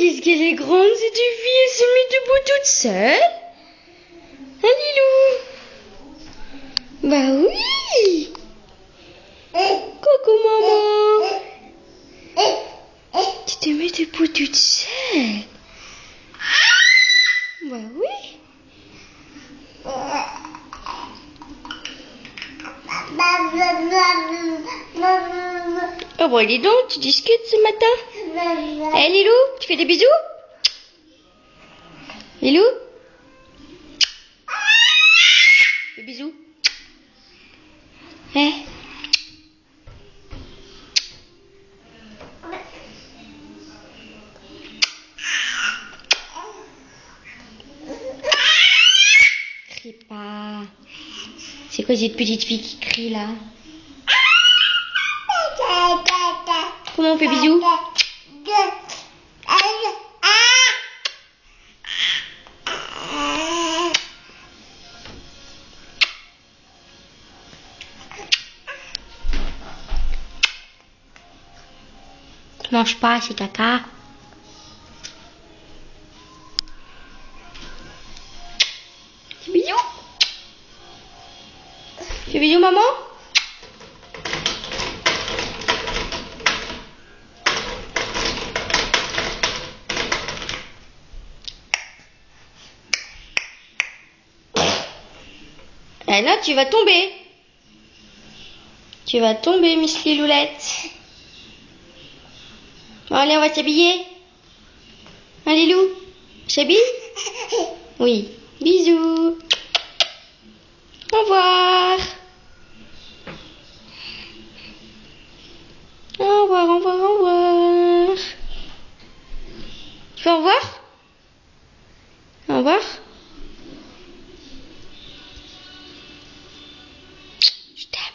qu'est-ce qu'elle est grande cette fille, elle se met debout toute seule. Hein, Lilou? Bah oui. Coucou maman. Tu te mets debout toute seule. Bah oui. Oh bon, dis donc, tu discutes ce matin? Eh Lilou, tu fais des bisous? Lilou? Des bisous? Eh? Crie pas. C'est quoi cette petite fille qui crie là? Comment on fait bisous? Tu manges pas, c'est caca. Fais bisous. Fais bisous maman. Eh là, tu vas tomber. Tu vas tomber, Miss Liloulette. Bon, allez, on va s'habiller. Allez, Lou. S'habille? Oui. Bisous. Au revoir. Au revoir, au revoir, au revoir. Tu fais au revoir? Au revoir. Je t'aime.